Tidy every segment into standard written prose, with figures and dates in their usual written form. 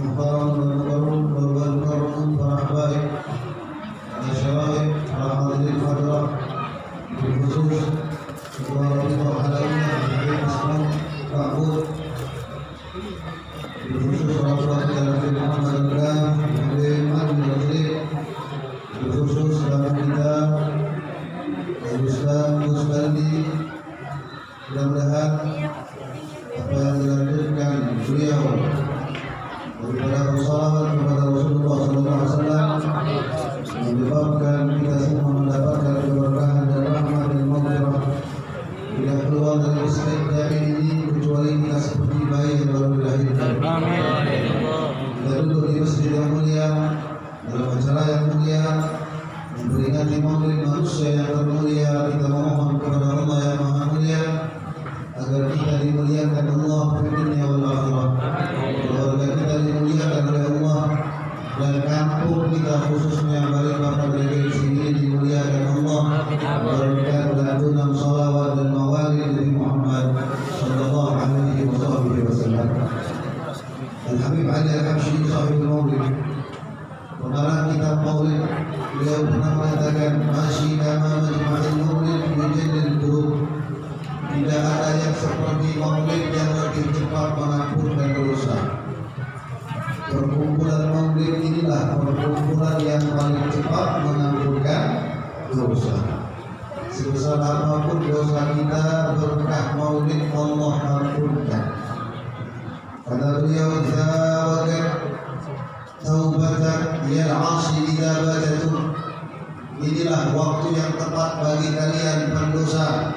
muhtaram dan mukarram dan mukarram para habaib, masyarakat, para hadirin hadirat, khusus ketua Rabita Halawiyah Habib Islam Kabut, khusus sahabat Nabi Muhammad Habib Ali Razif, khusus sahabat kita Ustaz Musbaldi. Mudah-mudahan apa yang dilanjutkan beliau daripada salawat kepada Rasulullah SAW menyebabkan kita semua mendapatkan keberkahan dan rahmat dan maghfirah. Tidak keluar dari Islam dari ini kecuali kita seperti bayi yang baru dilahirkan. Kita duduk di masjid yang mulia dalam acara yang mulia memperingati maulid manusia yang termulia. Kita memohon kepada Allah yang Maha Mulia agar kita dimuliakan Allah di dunia wal akhirah, keluarga kita dimuliakan oleh Allah, dan kampung kita khususnya Balikpapan negeri sini dimuliakan Allah berkat lantunan salawat dan mawalid Nabi Muhammad sallallahu alaihi wasallam. Al-Habib Ali Al-Habsyi sahibul maulid, pengarang kitab maulid, beliau pernah mengatakan masih nama majma'il maulid yujaddil qulub. Tidak ada yang seperti maulid yang lebih cepat mengampunkan dosa. Perkumpulan maulid inilah perkumpulan yang paling cepat mengampunkan dosa. Sebesar apapun dosa kita, berkah maulid Allah ampunkan. Kata beliau, "Zawakat taubatan yal-'asi idza badatum." Inilah waktu yang tepat bagi kalian pendosa,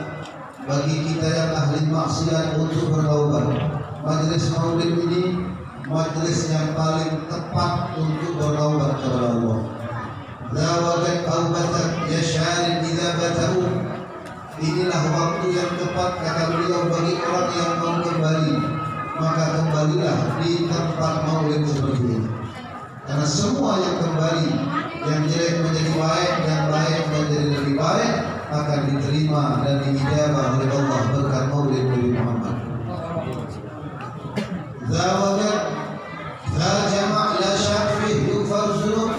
bagi kita yang ahli maksiat untuk bertaubat. Majelis maulid ini majelis yang paling tepat untuk bertaubat kepada Allah. Zawakat taubatan yash'al idza batahu. Inilah waktu yang tepat, kata beliau, bagi orang yang mau kembali, maka kembalilah di tempat maulid seperti ini. Karena semua yang kembali, yang jelek menjadi baik, yang baik menjadi lebih baik, akan diterima dan diijabah oleh Allah berkat maulid Nabi Muhammad. Zawakat jama' la syak fihi yufar dzunub.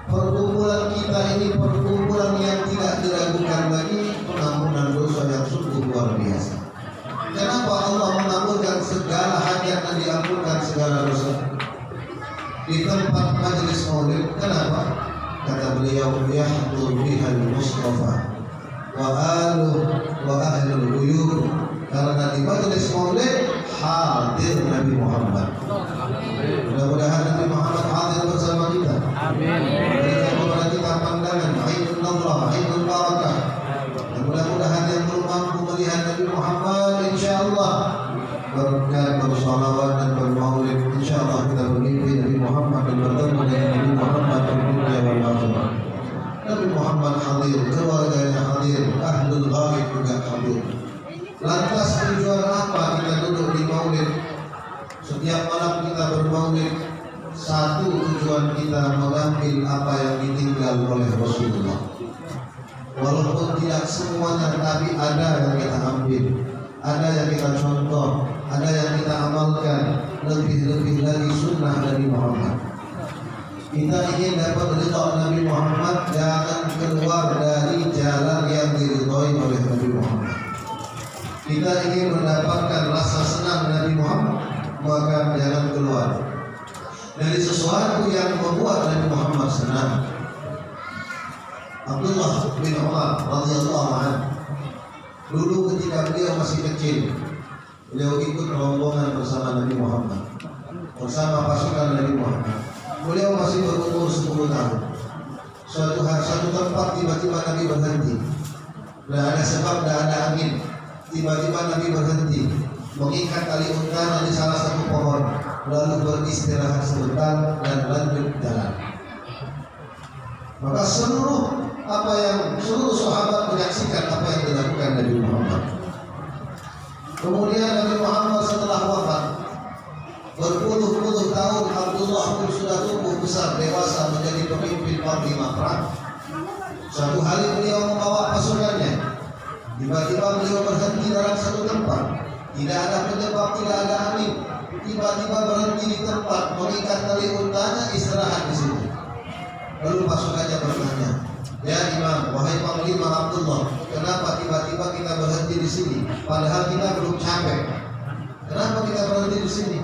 Perkumpulan kita ini perkumpulan yang tidak diragukan lagi pengampunan dosa yang sungguh luar biasa. Kenapa Allah mengampunkan segala hajat dan diampunkan segala dosa di tempat majelis maulid? Kenapa? Kata beliau, yahdur bihal Mustafa wa ahlul buyur. Karena di majelis maulid hadir Nabi Muhammad. Mudah-mudahan Nabi Muhammad hadir bersama kita. Amin. Berikan kepada kita pandangan ainul nazrah, ainul barakah. Dan mudah-mudahan yang belum mampu melihat Nabi Muhammad, insyaallah berkat bersalawat dan bermaulid, insyaallah kita bermimpi Nabi Muhammad dan bertemu dengan Nabi Muhammad di dunia wal akhirah. Nabi Muhammad hadir, keluarganya hadir, ahlul ghaib juga hadir. Lantas tujuan apa kita duduk di maulid? Setiap malam kita bermaulid, satu tujuan kita mengambil apa yang ditinggal oleh Rasulullah. Walaupun tidak semuanya, tapi ada yang kita ambil, ada yang kita contoh, ada yang kita amalkan. Lebih-lebih lagi sunnah Nabi Muhammad. Kita ingin dapat ridha Nabi Muhammad, jangan keluar dari jalan yang diridhoi oleh Nabi Muhammad. Kita ingin mendapatkan rasa senang Nabi Muhammad, maka jangan keluar dari sesuatu yang membuat Nabi Muhammad senang. Abdullah bin Umar radhiyallahu anhu, dulu ketika beliau masih kecil, beliau ikut rombongan bersama Nabi Muhammad, bersama pasukan Nabi Muhammad. Beliau masih berumur 10 tahun. Suatu tempat tiba-tiba Nabi berhenti. Tidak ada sebab, tidak ada angin. Tiba-tiba Nabi berhenti, mengikat tali unta di salah satu pohon, lalu beristirahat sebentar dan lanjut jalan. Maka seluruh sahabat menyaksikan apa yang dilakukan Nabi Muhammad. Kemudian Nabi Muhammad setelah wafat, berpuluh-puluh tahun Abdullah pun sudah tumbuh besar dewasa menjadi pemimpin panglima perang. Suatu hari beliau membawa pasukannya. Tiba-tiba beliau berhenti dalam satu tempat. Tidak ada penyebab, tidak ada angin. Tiba-tiba berhenti di tempat, mengikat Lalu pasukannya bertanya, ya Imam, wahai Panglima Abdullah, kenapa tiba-tiba kita berhenti di sini? Padahal kita belum capek. Kenapa kita berhenti di sini?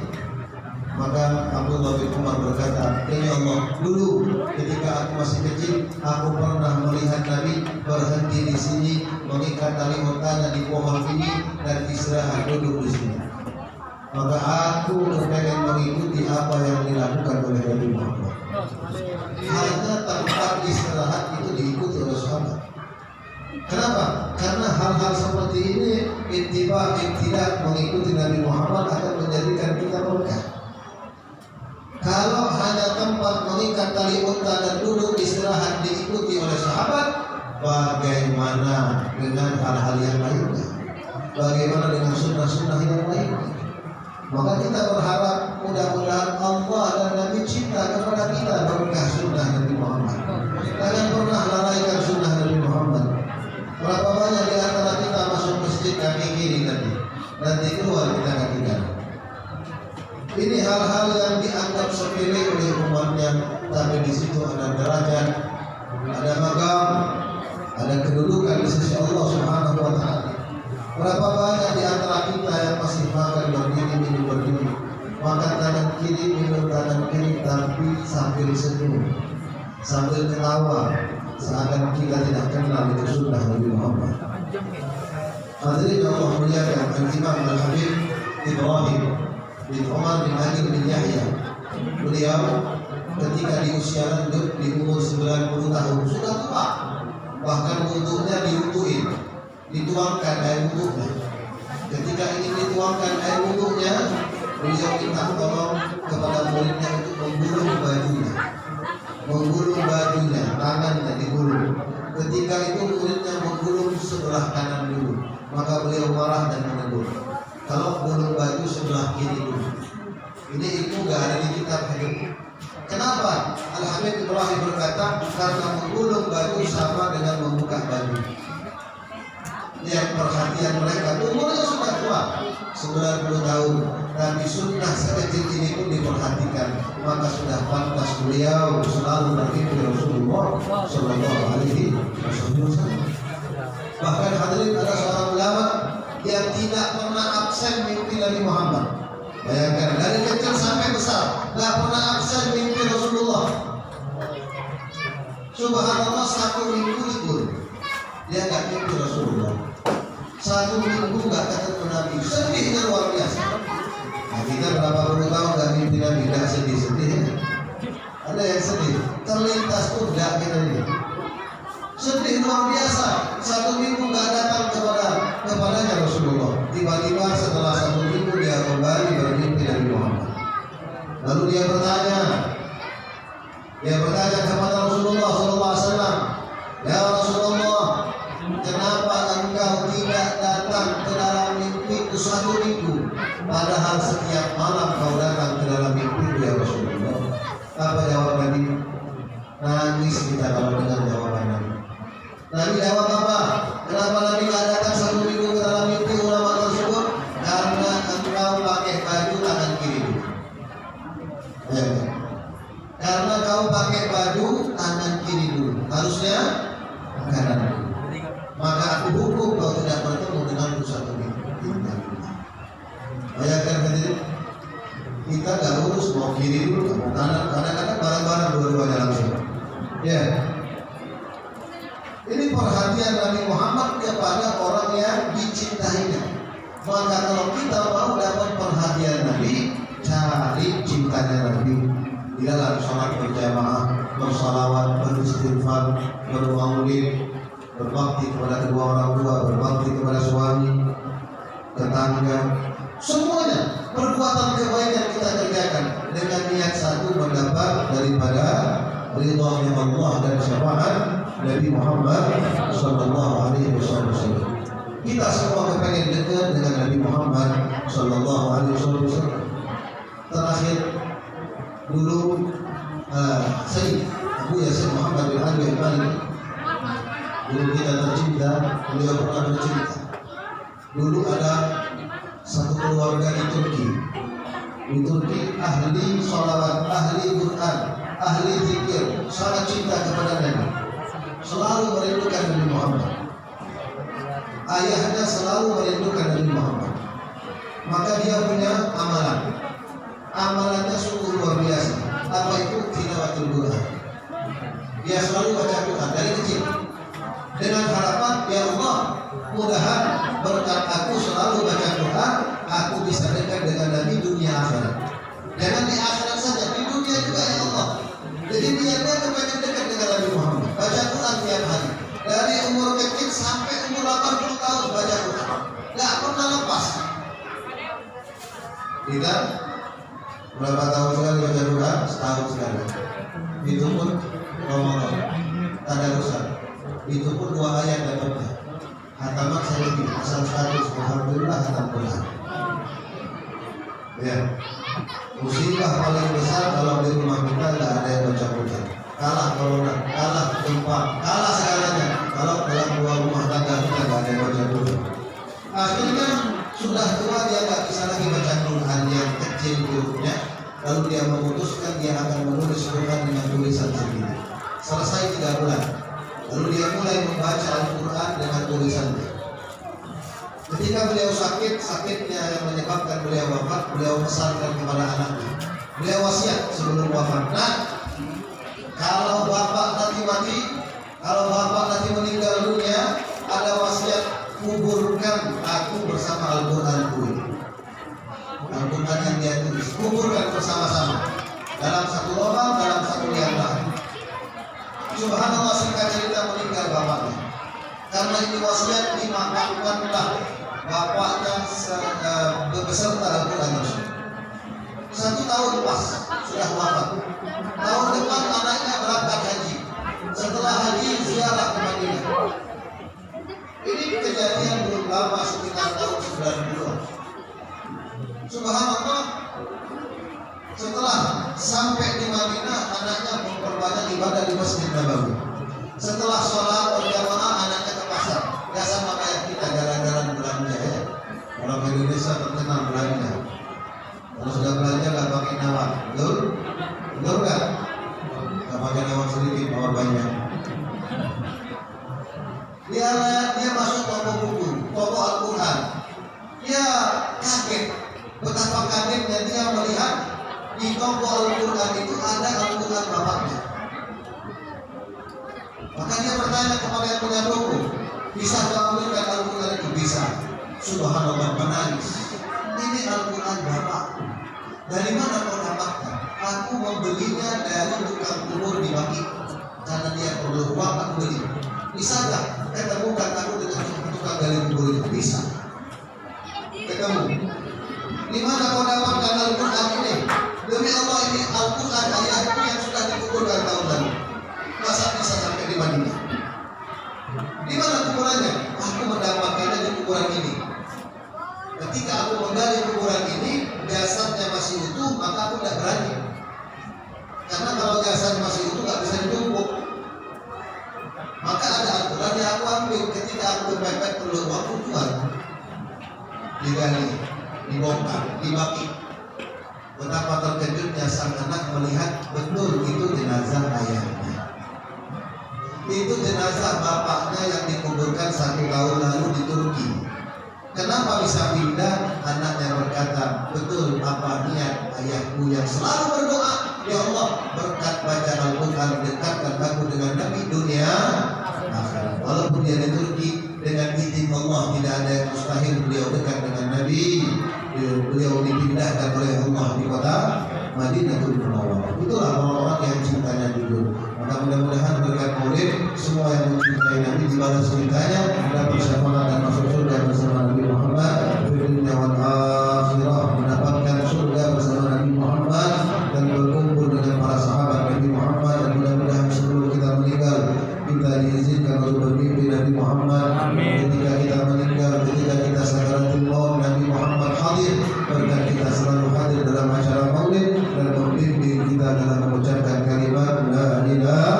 Maka Abdullah bin Umar berkata, demi Allah, dulu ketika aku masih kecil, aku pernah melihat Nabi berhenti di sini, mengikat tali untanya di pohon ini dan istirahat duduk di sini. Maka aku pengen mengikuti apa yang dilakukan oleh Nabi Muhammad. Hanya tempat istirahat itu diikuti oleh sahabat. Kenapa? Karena hal-hal seperti ini tidak mengikuti Nabi Muhammad akan menjadikan kita berkah. Kalau hanya tempat mengikat tali unta dan duduk istirahat diikuti oleh sahabat, bagaimana dengan hal-hal yang lainnya? Bagaimana dengan sunnah-sunnah yang lainnya? Maka kita berharap mudah-mudahan Allah dan Nabi cinta kepada kita berkah sunnah Nabi Muhammad. Jangan pernah lalaikan sunnah Nabi Muhammad. Berapa banyak di antara kita masuk masjid kaki kiri nanti keluar kita kaki kanan. Ini hal-hal yang dianggap sepele oleh umatnya, tapi di situ ada derajat, ada maqam, ada kedudukan di sisi Allah Subhanahu wa taala. Berapa banyak di antara kita yang masih makan berdiri, minum berdiri, makan tangan kiri, minum tangan kiri, tapi sambil senyum, sambil ketawa, seakan kita tidak kenal itu sunnah Nabi Muhammad. Hadirin Allah muliakan, Al-Imam Al-Habib Ibrahim bin Umar bin Ali bin Yahya, beliau ketika di usia lanjut di umur 90 tahun sudah tua, bahkan wudhunya diwuduin, dituangkan air wudhunya. Ketika ingin dituangkan air wudhunya, beliau minta tolong kepada muridnya untuk menggulung bajunya, tangannya digulung. Ketika itu muridnya menggulung sebelah kanan dulu, maka beliau marah dan menegur, kalau gulung baju sebelah kiri dulu. Ini ilmu gak ada di kitab hidup. Kenapa? Al-Habib Ibrahim berkata, karena menggulung baju sama dengan membuka baju. Lihat perhatian mereka, umurnya sudah tua 90 tahun, tapi sunnah sekecil ini pun diperhatikan. Maka sudah pantas beliau selalu bermimpi Rasulullah Sallallahu Alaihi Wasallam. Bahkan hadirin, ada seorang ulama yang tidak pernah absen mimpi Nabi Muhammad. Bayangkan, dari kecil sampai besar tidak pernah absen mimpi Rasulullah. Subhanallah, 1 minggu libur dia nggak mimpi Rasulullah. 1 minggu nggak ketemu Nabi, sedihnya luar biasa. Nah, kita berapa puluh tahun nggak mimpi Nabi, nggak sedih-sedih ya? Ada yang sedih, terlintas tuh nggak kita ini. Sedih luar biasa, 1 minggu nggak datang kepadanya Rasulullah. Tiba-tiba setelah 1 minggu dia kembali bermimpi Nabi Muhammad. Lalu dia bertanya kepada Rasulullah SAW, ya Rasulullah, kenapa engkau tidak datang ke dalam mimpiku 1 minggu, padahal setiap malam kau datang ke dalam mimpiku ya Rasulullah? Apa jawab Nabi? Nangis kita kalau dengar jawaban Nabi. Nabi jawab apa? Kenapa Nabi tidak datang 1 minggu ke dalam mimpi ulama tersebut? Karena engkau pakai baju tangan kiri. Ya. Karena kau pakai baju tangan kiri dulu, harusnya kanan dulu. Maka aku hukum kau tidak bertemu dengan 1 minggu. Bayangkan hadirin, kita nggak lurus, mau kiri dulu, mau kanan, kadang-kadang bareng-bareng dua-duanya langsung. Ya. Ini perhatian Nabi Muhammad kepada orang yang dicintainya. Maka kalau kita mau dapat perhatian Nabi, cari cintanya Nabi di dalam sholat berjamaah, bersalawat, beristighfar, bermaulid, berbakti kepada kedua orang tua, berbakti kepada suami, tetangga, semuanya perbuatan kebaikan kita kerjakan dengan niat satu, mendapat daripada ridha Allah dan syafaat Nabi Muhammad Sallallahu Alaihi Wasallam. Kita semua kepengen dekat dengan Nabi Muhammad Sallallahu Alaihi Wasallam. Terakhir dulu Sayyid Abu Yasin Muhammad bin Ali Al-Malik, dulu kita tercinta, beliau pernah bercerita. Dulu ada satu keluarga di Turki. Di Turki ahli sholawat, ahli Quran, ahli zikir, sangat cinta kepada Nabi, selalu merindukan Nabi Muhammad. Ayahnya selalu merindukan Nabi Muhammad. Maka dia punya amalan. Amalannya sungguh luar biasa. Apa itu? Tilawatul Quran. Dia selalu baca Quran dari kecil. Dengan harapan, ya Allah, mudahan berkat aku selalu baca Quran, aku bisa dekat dengan Nabi dunia akhirat. Jangan di akhirat saja, di dunia juga ya Allah. Jadi niatnya kepengen dekat dengan Nabi Muhammad. Baca Quran tiap hari. Dari umur kecil sampai umur 80 tahun baca Quran. Gak pernah lepas. Kita berapa tahun sekali baca Quran? Setahun sekali. Itu pun Ramadan, tadarusan. Itu pun 2 ayat dapatnya. Hataman saya lebih, asal status alhamdulillah hatam Quran. Ya. Musibah paling besar kalau di rumah kita tidak ada yang baca Quran. Kalah corona, kalah gempa, kalah segalanya. Kalau dalam dua rumah tangga kita tidak ada yang baca Quran. Akhirnya sudah tua dia nggak bisa lagi baca Quran yang kecil hurufnya. Lalu dia memutuskan dia akan menulis Quran dengan tulisan sendiri. Selesai 3 bulan. Lalu dia mulai membaca Al-Quran dengan tulisannya. Ketika beliau sakit, sakitnya yang menyebabkan beliau wafat, beliau pesankan kepada anaknya. Beliau wasiat sebelum wafat, nah, kalau bapak nanti mati, kalau bapak nanti meninggal dunia, ada wasiat, kuburkan aku bersama Al-Quranku ini. Al-Quran yang dia tulis, kuburkan bersama-sama dalam satu lubang, dalam satu liang. Subhanallah, singkat cerita meninggal bapaknya. Karena ini wasiat, dimakamkanlah bapaknya beserta Al-Quran tersebut. 1 tahun pas sudah wafat. Tahun depan anaknya berangkat haji. Setelah haji ziarah ke Madinah. Ini kejadian belum lama, sekitar tahun 90-an. Subhanallah, setelah sampai di Madinah, anaknya memperbanyak ibadah di Masjid Nabawi. Setelah sholat berjamaah, anaknya ke pasar. Ya sama kayak kita, jalan-jalan belanja ya. Orang Indonesia terkenal belanja. Kalau sudah belanja nggak pakai nawak, betul? Betul nggak? Nggak pakai nawak sedikit, nawak banyak. Dia masuk toko buku, toko Al-Quran. Dia kaget, betapa kagetnya dia melihat di toko Al-Quran itu ada Al-Quran bapaknya. Maka dia bertanya kepada yang punya toko, bisa mengambilkan Al-Quran itu? Bisa. Subhanallah, menangis. Ini Al-Quran bapakku. Dari mana kau dapatkan? Aku membelinya dari tukang kubur di Baki. Karena dia perlu uang, aku beli. Bisakah ketemukan aku dengan tukang gali kubur itu? Bisa. Ketemu. Di mana kau dapatkan Al-Quran ini? Demi Allah, ini Al-Quran ayatku yang sudah dikuburkan tahun lalu. Masa bisa sampai di Madinah? Di mana kuburannya? Aku mendapatkannya di kuburan ini. Ketika aku menggali kuburan ini, jasadnya masih utuh, maka aku tidak berani. Karena kalau jasad masih utuh nggak bisa ditumpuk. Maka ada Al-Quran yang aku ambil. Ketika aku kepepet perlu aku jual. Digali, dibongkar, dibaki. Betapa terkejutnya sang anak melihat betul itu jenazah ayahnya. Itu jenazah bapaknya yang dikuburkan 1 tahun lalu di Turki. Kenapa bisa pindah? Anaknya berkata, betul apa niat ayahku yang selalu berdoa, ya Allah, berkat baca Al-Quran dekatkan aku dengan Nabi dunia akhirat. Walaupun dia di Turki, dengan izin Allah tidak ada yang mustahil beliau dekat dengan Nabi. Beliau dipindahkan oleh Allah di kota Madinatul Munawwarah. Itulah orang-orang yang cintanya jujur. Maka mudah-mudahan berkat Maulid, semua yang mencintai Nabi dibalas cintanya, dapat syafaat dan masuk surga bersama Nabi Muhammad di dunia wal akhirah, mendapatkan surga bersama Nabi Muhammad dan berkumpul dengan para sahabat Nabi Muhammad. Dan mudah-mudahan sebelum kita meninggal, kita diizinkan untuk bermimpi Nabi Muhammad. Ketika kita meninggal, ketika kita sakaratul maut, Nabi Muhammad hadir. Berkat kita selalu hadir dalam acara Maulid dan membimbing kita dalam mengucapkan kalimat la ilaha